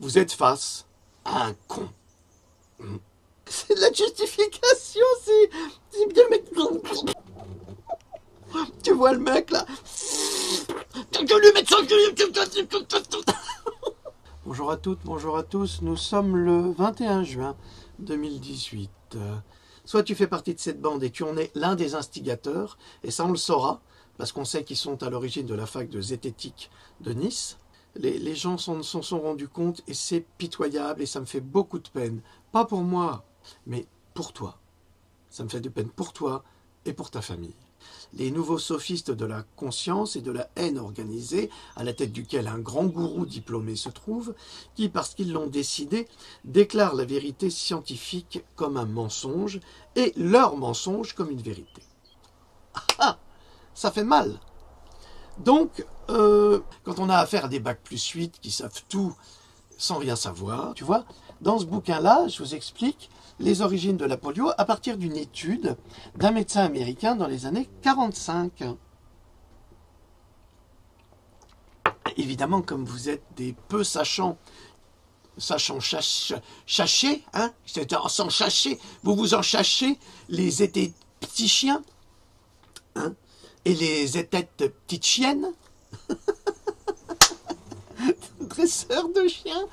vous êtes face à un con. C'est de la justification, c'est bien, mec. Tu vois le mec là. Bonjour à toutes, bonjour à tous. Nous sommes le 21 juin 2018. Soit tu fais partie de cette bande et tu en es l'un des instigateurs, et ça on le saura, parce qu'on sait qu'ils sont à l'origine de la fac de zététique de Nice. Les gens s'en sont rendus compte et c'est pitoyable et ça me fait beaucoup de peine. Pas pour moi, mais pour toi. Ça me fait de peine pour toi et pour ta famille. Les nouveaux sophistes de la conscience et de la haine organisée, à la tête duquel un grand gourou diplômé se trouve, qui, parce qu'ils l'ont décidé, déclarent la vérité scientifique comme un mensonge et leur mensonge comme une vérité. Ah, ça fait mal. Donc, quand on a affaire à des bac+8 qui savent tout sans rien savoir, tu vois, dans ce bouquin-là, je vous explique les origines de la polio à partir d'une étude d'un médecin américain dans les années 45. Évidemment, comme vous êtes des peu sachants chachés, hein, sans chacher, vous vous en chachez les étés petits chiens, hein, et les étés petites chiennes, dresseurs de chiens.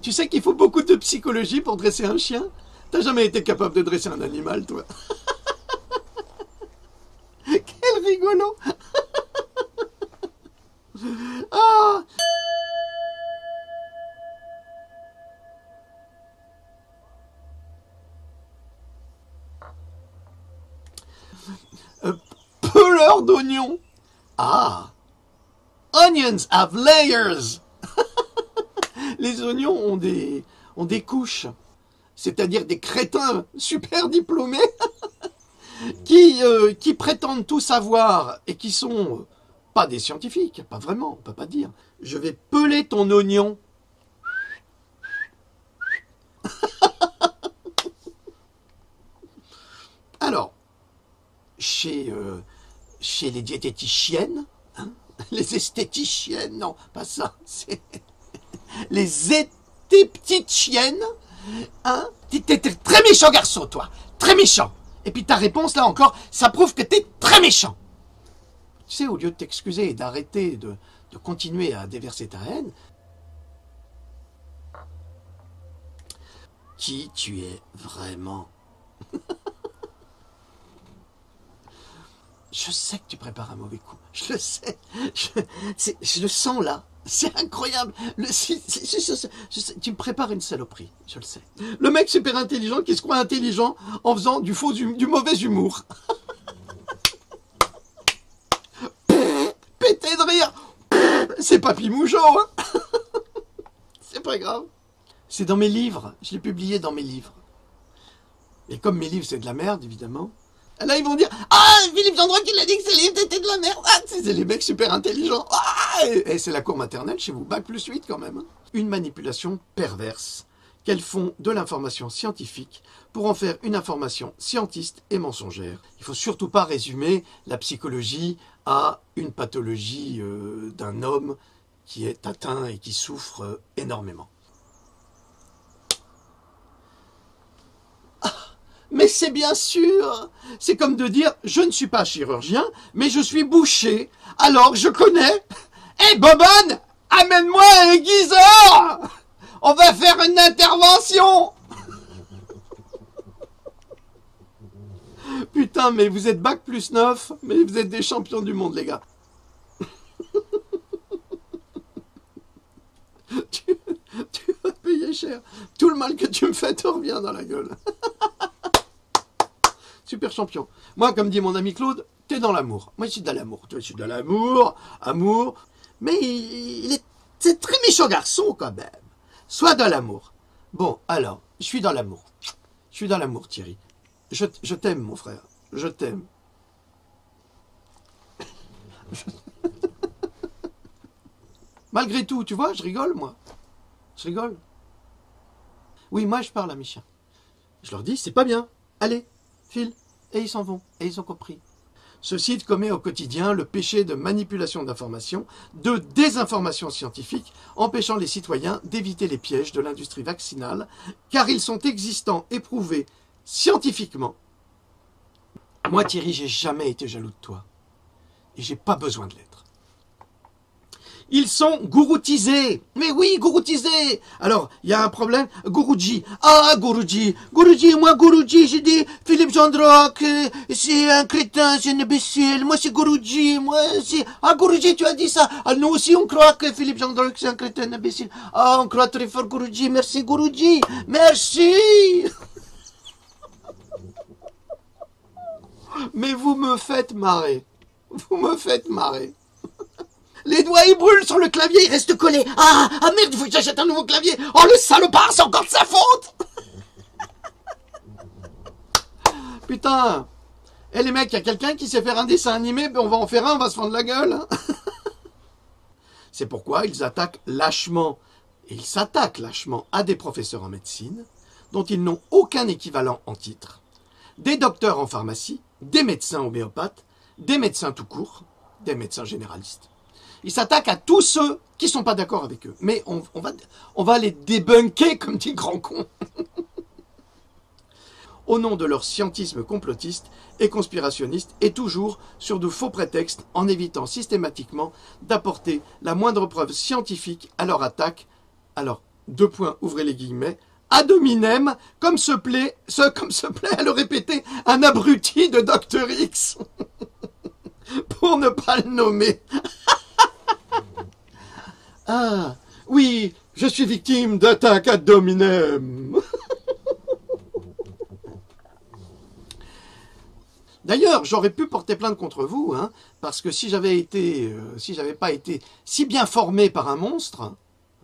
Tu sais qu'il faut beaucoup de psychologie pour dresser un chien? T'as jamais été capable de dresser un animal, toi? Quel rigolo! Ah! Peleur d'oignons. Ah! Onions have layers! Les oignons ont des couches, c'est-à-dire des crétins super diplômés qui prétendent tout savoir et qui sont pas des scientifiques, pas vraiment, on peut pas dire. Je vais peler ton oignon. Alors, chez les diététiciennes, hein, les esthéticiennes, non, pas ça, c'est les petites chiennes, hein, t'es très méchant garçon, toi, très méchant. Et puis ta réponse, là encore, ça prouve que t'es très méchant. Tu sais, au lieu de t'excuser et d'arrêter de continuer à déverser ta haine, qui tu es vraiment? Je sais que tu prépares un mauvais coup, je le sais, je le sens là. C'est incroyable. Tu me prépares une saloperie, je le sais. Le mec super intelligent qui se croit intelligent en faisant du mauvais humour. Pété de rire. C'est Papy Mougeot, hein. C'est pas grave. C'est dans mes livres. Je l'ai publié dans mes livres. Et comme mes livres, c'est de la merde, évidemment. Là, ils vont dire « Ah, Philippe Gendron qui l'a dit que ces livres étaient de la merde. Ah, c'est les mecs super intelligents. Ah !» Et c'est la cour maternelle chez vous, bac+8 quand même. Une manipulation perverse qu'elles font de l'information scientifique pour en faire une information scientiste et mensongère. Il ne faut surtout pas résumer la psychologie à une pathologie d'un homme qui est atteint et qui souffre énormément. Mais c'est bien sûr, c'est comme de dire, je ne suis pas chirurgien, mais je suis boucher, alors je connais. Hé Bobonne, amène-moi un aiguiseur. On va faire une intervention. Putain, mais vous êtes bac+9, mais vous êtes des champions du monde, les gars. tu vas payer cher. Tout le mal que tu me fais te revient dans la gueule. Super champion. Moi, comme dit mon ami Claude, t'es dans l'amour. Moi, je suis dans l'amour. Je suis dans l'amour, amour. Mais c'est très méchant garçon, quand même. Sois dans l'amour. Bon, alors, je suis dans l'amour. Je suis dans l'amour, Thierry. Je t'aime, mon frère. Je t'aime. Malgré tout, tu vois, je rigole, moi. Je rigole. Oui, moi, je parle à mes chiens. Je leur dis, c'est pas bien. Allez. File, et ils s'en vont, et ils ont compris. Ce site commet au quotidien le péché de manipulation d'informations, de désinformation scientifique, empêchant les citoyens d'éviter les pièges de l'industrie vaccinale, car ils sont existants et prouvés scientifiquement. Moi, Thierry, j'ai jamais été jaloux de toi. Et j'ai pas besoin de l'être. Ils sont gouroutisés. Mais oui, gouroutisés. Alors, il y a un problème. Gourouji. Ah, Gourouji. Gourouji, moi, Gourouji, j'ai dit Philippe Gendrock, c'est un crétin, c'est un imbécile. Moi, c'est Gourouji. Moi, c'est... Ah, Gourouji, tu as dit ça. Ah, nous aussi, on croit que Philippe Gendrock, c'est un crétin, un imbécile. Ah, on croit très fort Gourouji. Merci, Gourouji. Merci. Mais vous me faites marrer. Vous me faites marrer. Les doigts, ils brûlent sur le clavier, ils restent collés. Ah merde, il faut que j'achète un nouveau clavier. Oh, le salopard, c'est encore de sa faute. Putain. Eh les mecs, il y a quelqu'un qui sait faire un dessin animé, ben on va en faire un, on va se fendre la gueule. C'est pourquoi ils attaquent lâchement, et ils s'attaquent lâchement à des professeurs en médecine, dont ils n'ont aucun équivalent en titre, des docteurs en pharmacie, des médecins homéopathes, des médecins tout court, des médecins généralistes. Ils s'attaquent à tous ceux qui ne sont pas d'accord avec eux. Mais on va les débunker comme des grands cons. Au nom de leur scientisme complotiste et conspirationniste, et toujours sur de faux prétextes, en évitant systématiquement d'apporter la moindre preuve scientifique à leur attaque. Alors, deux points, ouvrez les guillemets, ad hominem, comme se plaît à le répéter un abruti de Dr X. Pour ne pas le nommer. Ah, oui, je suis victime d'attaque ad hominem. D'ailleurs, j'aurais pu porter plainte contre vous, hein, parce que si j'avais pas été si bien formé par un monstre,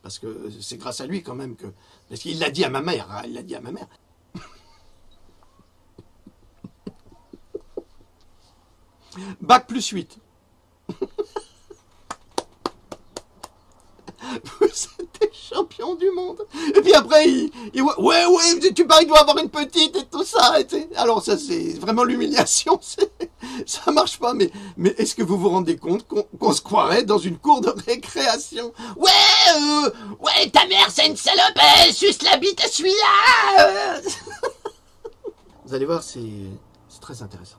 parce que c'est grâce à lui quand même que, parce qu'il l'a dit à ma mère, hein, il l'a dit à ma mère. Bac plus 8. Vous êtes champion du monde. Et puis après, ouais, tu paries, il doit avoir une petite et tout ça. Alors ça, c'est vraiment l'humiliation. Ça marche pas. Mais est-ce que vous vous rendez compte qu'on se croirait dans une cour de récréation? Ouais, ta mère, c'est une salope. Elle suce la bite à celui-là. Vous allez voir, c'est très intéressant.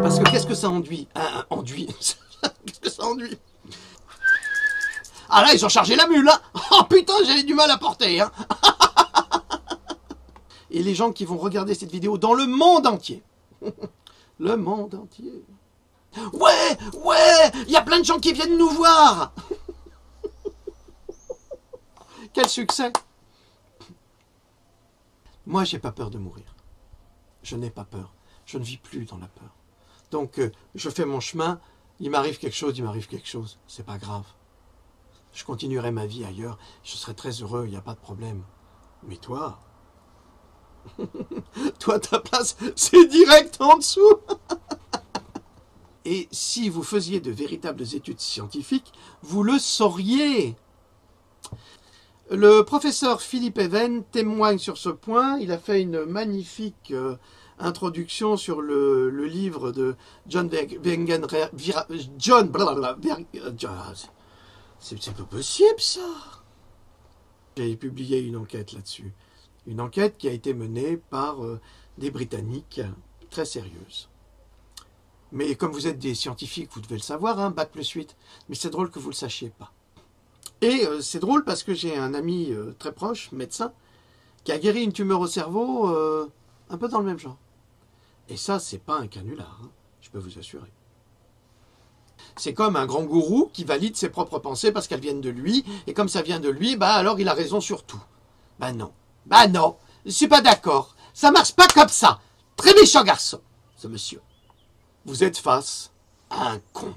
Parce que qu'est-ce que ça enduit? Qu'est-ce que ça enduit? Ah là, ils ont chargé la mule, hein. Oh putain, j'avais du mal à porter, hein. Et les gens qui vont regarder cette vidéo dans le monde entier. Le monde entier. Ouais, il y a plein de gens qui viennent nous voir. Quel succès. Moi, j'ai pas peur de mourir. Je n'ai pas peur. Je ne vis plus dans la peur. Donc, je fais mon chemin, il m'arrive quelque chose, c'est pas grave. Je continuerai ma vie ailleurs, je serai très heureux, il n'y a pas de problème. Mais toi, toi, ta place, c'est direct en dessous. Et si vous faisiez de véritables études scientifiques, vous le sauriez. Le professeur Philippe Even témoigne sur ce point, il a fait une magnifique... introduction sur le livre de John Wengen... C'est pas possible, ça. J'ai publié une enquête là-dessus. Une enquête qui a été menée par des Britanniques très sérieuses. Mais comme vous êtes des scientifiques, vous devez le savoir, hein, Bac plus 8. Mais c'est drôle que vous ne le sachiez pas. Et c'est drôle parce que j'ai un ami très proche, médecin, qui a guéri une tumeur au cerveau un peu dans le même genre. Et ça, c'est pas un canular, hein, je peux vous assurer. C'est comme un grand gourou qui valide ses propres pensées parce qu'elles viennent de lui, et comme ça vient de lui, bah alors il a raison sur tout. Bah non, je suis pas d'accord, ça marche pas comme ça. Très méchant garçon, ce monsieur. Vous êtes face à un con.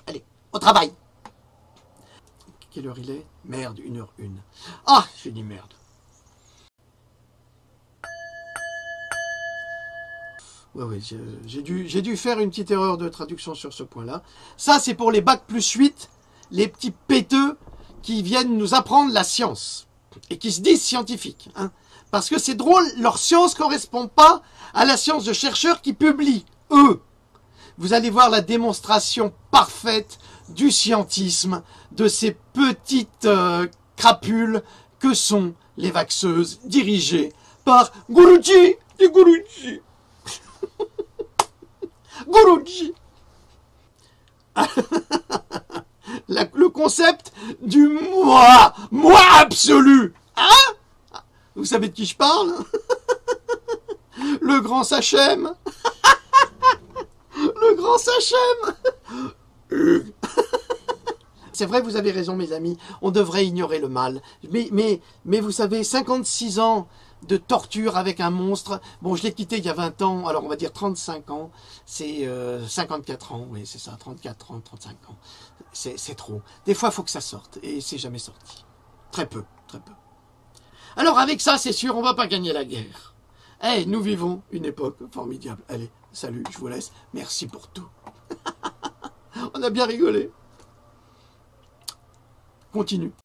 Allez, au travail. Quelle heure il est? Merde, 1h01. Ah, j'ai dit merde. Ouais, j'ai dû faire une petite erreur de traduction sur ce point-là. Ça, c'est pour les bac+8, les petits péteux qui viennent nous apprendre la science et qui se disent scientifiques. Hein. Parce que c'est drôle, leur science ne correspond pas à la science de chercheurs qui publient, eux. Vous allez voir la démonstration parfaite du scientisme de ces petites crapules que sont les vaxeuses dirigées par Guruji et Guruji. Guruji. Le concept du moi absolu. Hein? Vous savez de qui je parle? Le grand Sachem. Le grand Sachem. C'est vrai, vous avez raison, mes amis. On devrait ignorer le mal. Mais vous savez, 56 ans de torture avec un monstre. Bon, je l'ai quitté il y a 20 ans, alors on va dire 35 ans. C'est 54 ans, oui, c'est ça, 34 ans, 35 ans. C'est trop. Des fois, il faut que ça sorte. Et c'est jamais sorti. Très peu, très peu. Alors, avec ça, c'est sûr, on va pas gagner la guerre. Eh, nous vivons une époque formidable. Allez, salut, je vous laisse. Merci pour tout. On a bien rigolé. Continue.